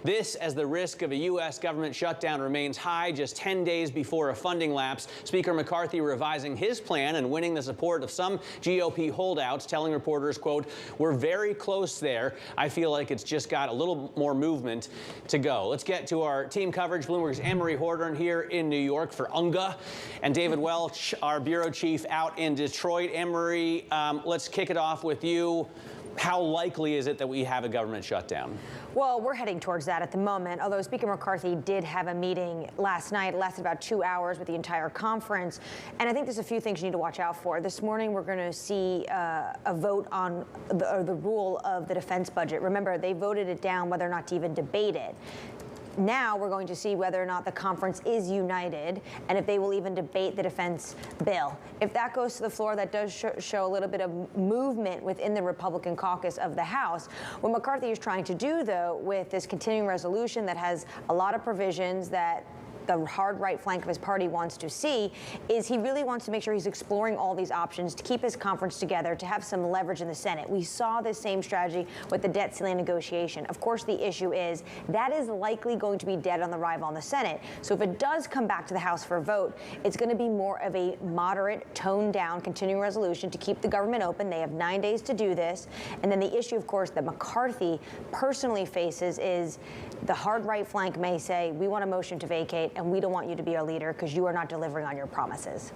This as the risk of a U.S. government shutdown remains high just 10 days before a funding lapse. Speaker McCarthy revising his plan and winning the support of some GOP holdouts, telling reporters, quote, "We're very close there. I feel like it's just got a little more movement to go." Let's get to our team coverage. Bloomberg's Annmarie Hordern here in New York for UNGA, and David Welch, our bureau chief, out in Detroit. Annmarie, let's kick it off with you. How likely is it that we have a government shutdown? Well, we're heading towards that at the moment, although Speaker McCarthy did have a meeting last night. It lasted about 2 hours with the entire conference. And I think there's a few things you need to watch out for. This morning, we're going to see a vote on the rule of the defense budget. Remember, they voted it down whether or not to even debate it. Now we're going to see whether or not the conference is united and if they will even debate the defense bill. If that goes to the floor, that does show a little bit of movement within the Republican caucus of the House. What McCarthy is trying to do, though, with this continuing resolution that has a lot of provisions that the hard right flank of his party wants to see, is he really wants to make sure he's exploring all these options to keep his conference together, to have some leverage in the Senate. We saw this same strategy with the debt ceiling negotiation. Of course, the issue is that is likely going to be dead on the arrival in the Senate. So if it does come back to the House for a vote, it's going to be more of a moderate, toned down, continuing resolution to keep the government open. They have 9 days to do this. And then the issue, of course, that McCarthy personally faces is the hard right flank may say, we want a motion to vacate, and we don't want you to be our leader because you are not delivering on your promises.